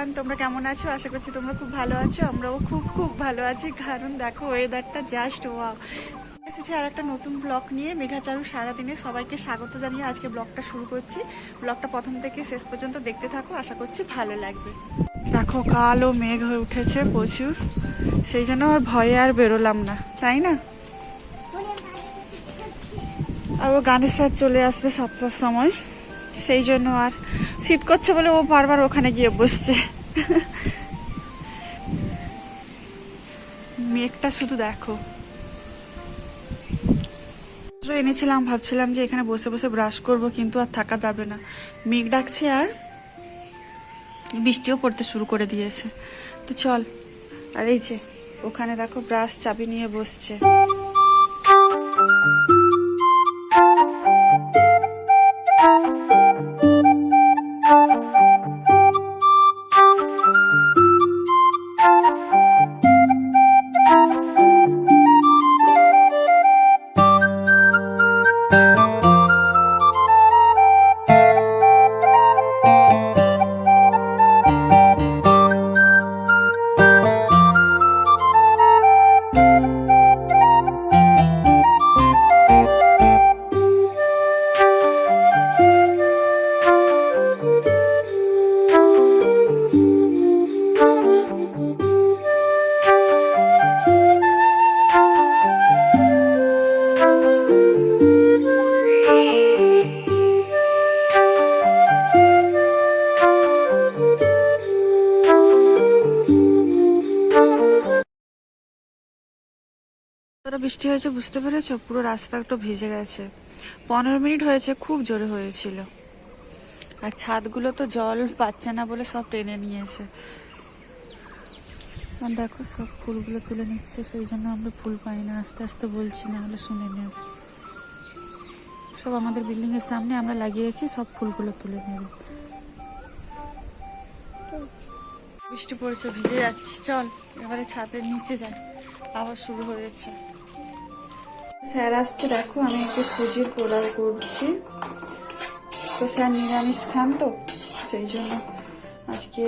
Everyone, তোমরা কেমন আছো? আশা করছি তোমরা খুব ভালো আছো। আমরাও খুব খুব ভালো আছি, কারণ দেখো ওয়েদারটা জাস্ট ওয়াও। এসেছি আর একটা নতুন ব্লগ নিয়ে। মেঘাচারু সারাদিনে সবাইকে স্বাগত জানিয়ে আজকে ব্লগটা শুরু করছি। ব্লগটা প্রথম থেকে শেষ পর্যন্ত দেখতে থাকো, আশা করছি ভালো লাগবে। দেখো কালো মেঘ হয়ে উঠেছে প্রচুর, সেই জন্য আর ভয়ে আর বেরোলাম না, তাই না? আর ও গানের স্যার চলে আসবে 7টার সময়, সেই জন্য আর শীত করছে বলে ও বারবার ওখানে গিয়ে বসছে। মেঘটা শুধু দেখো। এনেছিলাম, ভাবছিলাম যে এখানে বসে বসে ব্রাশ করব, কিন্তু আর থাকা যাবে না। মেঘ ডাকছে আর বৃষ্টিও পড়তে শুরু করে দিয়েছে। তো চল। আর এই যে ওখানে দেখো ব্রাশ চাবি নিয়ে বসছে। বৃষ্টি হয়েছে, বুঝতে পেরেছো? পুরো রাস্তা একটু ভিজে গেছে। 15 মিনিট হয়েছে, খুব জোরে হয়েছিল। আর ছাদগুলো তো জল পাচ্ছে না বলে সব টেনে নিয়েছে। আর দেখো সব ফুলগুলো তুলে নিচ্ছে, সেই জন্য আমরা ফুল পাই না। আস্তে আস্তে বলছি, না হলে শুনে নেব। সব আমাদের বিল্ডিং এর সামনে আমরা লাগিয়েছি, সব ফুলগুলো তুলে নেব। বৃষ্টি পড়ছে, ভিজে যাচ্ছি। চল এবারে ছাদের নিচে যাই। আবার শুরু হয়েছে। স্যার আসছে, দেখো আমি একটু সুজির পোলাও করছি। তো স্যার নিরামিষ খান, তো সেই জন্য আজকে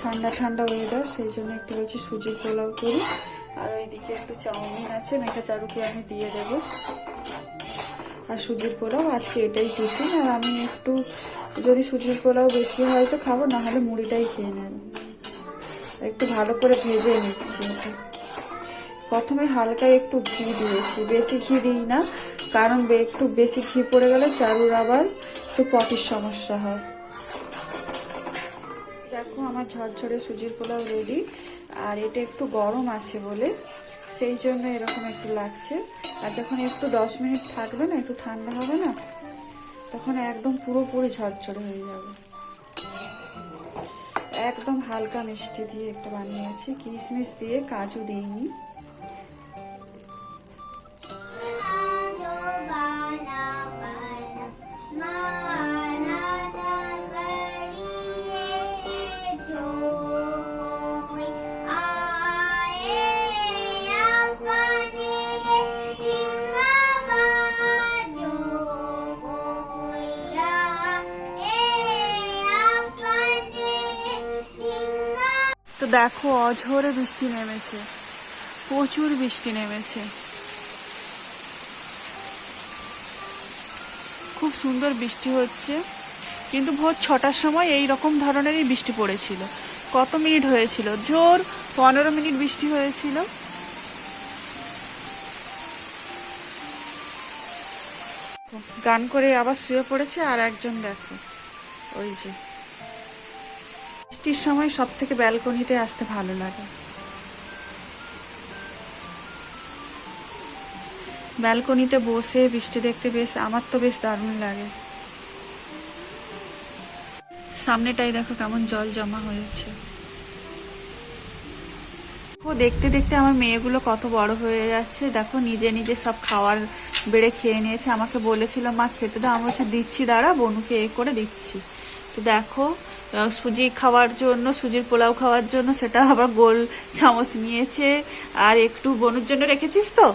ঠান্ডা ঠান্ডা ওয়েদার, সেই জন্য একটু বলছি সুজির পোলাও করি। আর ওইদিকে একটু চাউমিন আছে, মেঘাচারুকে আমি দিয়ে দেবো। আর সুজির পোলাও আজকে এটাই টিফিন। আর আমি একটু যদি সুজির পোলাও বেশি হয় তো খাবো, না হলে মুড়িটাই খেয়ে নেব। একটু ভালো করে ভেজে নিচ্ছি এটা। প্রথমে হালকা একটু ঘি দিয়েছি, বেশি ঘি দিই না, কারণ একটু বেশি ঘি পড়ে গেলে চারুর আবার একটু পটির সমস্যা হয়। দেখো আমার ঝরঝরে সুজির পোলাও রেডি। আর এটা একটু গরম আছে বলে সেই জন্য এরকম একটু লাগছে। আর যখন একটু 10 মিনিট থাকবে না, একটু ঠান্ডা হবে না, তখন একদম পুরোপুরি ঝরঝরে হয়ে যাবে। একদম হালকা মিষ্টি দিয়ে একটু বানিয়েছি, কিশমিশ দিয়ে, কাজু দিইনি। তো দেখো অঝোরে বৃষ্টি নেমেছে, প্রচুর বৃষ্টি নেমেছে। খুব সুন্দর বৃষ্টি হচ্ছে, কিন্তু ভোর 6টার সময় এই রকম ধরনেরই বৃষ্টি পড়েছিল। কত মিনিট হয়েছিল? জোর 15 মিনিট বৃষ্টি হয়েছিল। গান করে আবার শুয়ে পড়েছে। আর একজন দেখো, ওই যে বৃষ্টির সময় সব থেকে ব্যালকনিতে আসতে ভালো লাগে। ব্যালকনিতে বসে বৃষ্টি দেখতে আমার তো বেশ দারুণ লাগে। সামনেটাই দেখো কেমন জল জমা হয়েছে। ও দেখতে দেখতে আমার মেয়েগুলো কত বড় হয়ে যাচ্ছে। দেখো নিজে নিজে সব খাওয়ার বেড়ে খেয়ে নিয়েছে। আমাকে বলেছিল মা খেতে দাও, আমি বলছি দিচ্ছি, দাঁড়া বনুকে এ করে দিচ্ছি। তো দেখো সুজি খাওয়ার জন্য, সুজির পোলাও খাওয়ার জন্য সেটা আবার গোল চামচ নিয়েছে। আর একটু বনুর জন্য রেখেছিস তো?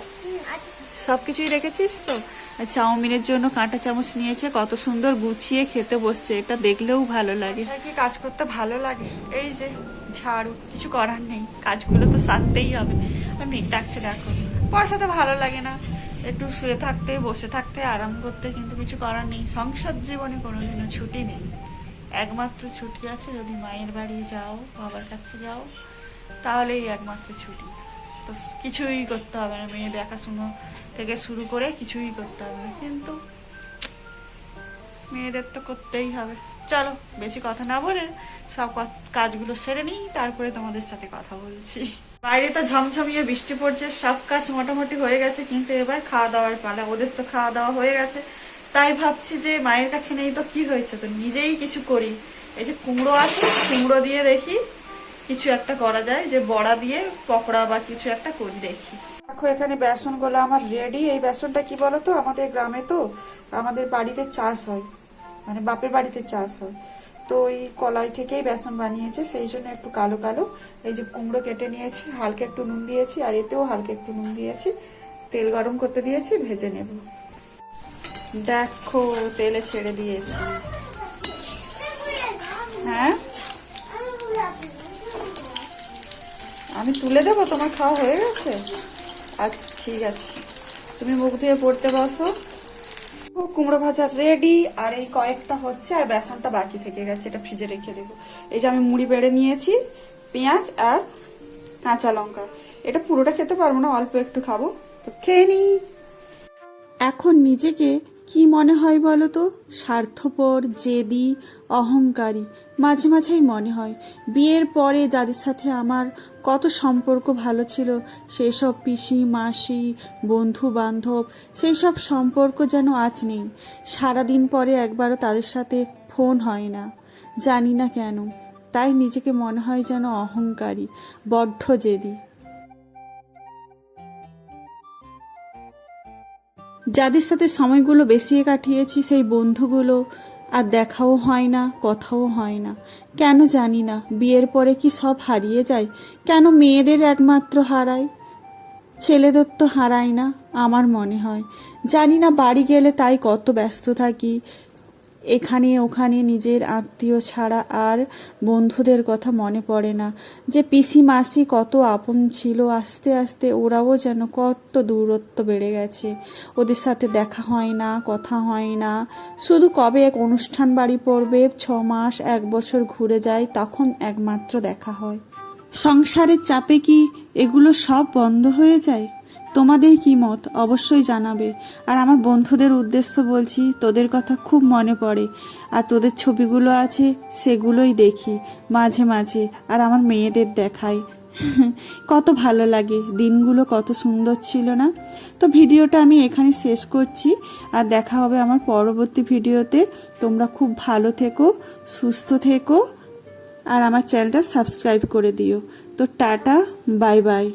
সব কিছুই রেখেছিস তো? আর চাউমিনের জন্য কাঁটা চামচ নিয়েছে, কত সুন্দর গুছিয়ে খেতে বসছে, এটা দেখলেও ভালো লাগে। কি কাজ করতে ভালো লাগে, এই যে ঝাড়ু, কিছু করার নেই, কাজগুলো তো সারতেই হবে। আর মেঘ ডাকছে দেখো, বসাতে ভালো লাগে না, একটু শুয়ে থাকতে বসে থাকতে আরাম করতে, কিন্তু কিছু করার নেই। সংসার জীবনে কোনোদিনও ছুটি নেই, একমাত্র ছুটি আছে যদি মায়ের বাড়ি যাও, বাবার কাছে যাও, তাহলেই একমাত্র ছুটি। তো কিছুই করতে হবে না, মেয়ে দেখাশুনো থেকে শুরু করে কিছুই করতে হবে না, কিন্তু মেয়েদের তো করতেই হবে। চলো বেশি কথা না বলে সব কাজগুলো সেরে নিই, তারপরে তোমাদের সাথে কথা বলছি। বাইরে তো ঝমঝমিয়ে বৃষ্টি পড়ছে, সব কাজ মোটামুটি হয়ে গেছে, কিন্তু এবার খাওয়া দাওয়ার পালা। ওদের তো খাওয়া দাওয়া হয়ে গেছে, তাই ভাবছি যে মায়ের কাছে নেই তো কি হয়েছে, তো নিজেই কিছু করি। এই যে কুমড়ো আছে, কুমড়ো দিয়ে দেখি কিছু একটা করা যায়, যে বড়া দিয়ে পকোড়া বা কিছু একটা করি দেখি। দেখো এখানে বেসনগুলো আমার রেডি। এই বেসনটা কি বলতো, আমাদের গ্রামে তো আমাদের বাড়িতে চাষ হয়, মানে বাপের বাড়িতে চাষ হয়, তো ওই কলাই থেকেই বেসন বানিয়েছে, সেই জন্য একটু কালো কালো। এই যে কুমড়ো কেটে নিয়েছি, হালকা একটু নুন দিয়েছি, আর এতেও হালকা একটু নুন দিয়েছি, তেল গরম করতে দিয়েছি, ভেজে নেব। দেখো তেলে ছেড়ে দিয়েছি। হ্যাঁ আমি তুলে দেবো, তোমার খাওয়া হয়ে গেছে? আচ্ছা ঠিক আছে, তুমি মুখ দিয়ে পড়তে বসো। কুমড়ো ভাজা রেডি, আর এই কয়েকটা হচ্ছে, আর বেসনটা বাকি থেকে গেছে, এটা ফ্রিজে রেখে দেবো। এই যে আমি মুড়ি বেড়ে নিয়েছি, পেঁয়াজ আর কাঁচা লঙ্কা, এটা পুরোটা খেতে পারবো না, অল্প একটু খাবো, তো খেয়ে নিই। এখন নিজেকে কি মনে হয় বলো তো, স্বার্থপর, জেদি, অহংকারী মাঝে মাঝেই মনে হয়। বিয়ের পরে যাদের সাথে আমার কত সম্পর্ক ভালো ছিল, সেই সব পিসি মাসি বন্ধু বান্ধব, সেই সব সম্পর্ক যেন আজ নেই। সারাদিন পরে একবারও তাদের সাথে ফোন হয় না, জানি না কেন। তাই নিজেকে মনে হয় যেন অহংকারী, বড্ড জেদি। যাদের সাথে সময়গুলো বেশি কাটিয়েছি, সেই বন্ধুগুলো আর দেখাও হয় না, কথাও হয় না, কেন জানি না। বিয়ের পরে কি সব হারিয়ে যায়? কেন মেয়েদের একমাত্র হারায়, ছেলেদের তো হারায় না আমার মনে হয়। জানি না, বাড়ি গেলে তাই কত ব্যস্ত থাকি, এখানে ওখানে নিজের আত্মীয় ছাড়া আর বন্ধুদের কথা মনে পড়ে না। যে পিসি মাসি কত আপন ছিল, আস্তে আস্তে ওরাও যেন কত দূরত্ব বেড়ে গেছে, ওদের সাথে দেখা হয় না, কথা হয় না। শুধু কবে এক অনুষ্ঠান বাড়ি পড়বে, 6 মাস 1 বছর ঘুরে যায়, তখন একমাত্র দেখা হয়। সংসারের চাপে কি এগুলো সব বন্ধ হয়ে যায়? তোমাদের কি মত অবশ্যই জানাবে। আর আমার বন্ধুদের উদ্দেশ্য বলছি, তোদের কথা খুব মনে পড়ে, আর তোদের ছবিগুলো আছে সেগুলোই দেখি মাঝে মাঝে, আর আমার মেয়েদের দেখাই। কত ভালো লাগে, দিনগুলো কত সুন্দর ছিল না? তো ভিডিওটা আমি এখানে শেষ করছি, আর দেখা হবে আমার পরবর্তী ভিডিওতে। তোমরা খুব ভালো থেকো, সুস্থ থেকো, আর আমার চ্যানেলটা সাবস্ক্রাইব করে দিও। তো টাটা, বাই বাই।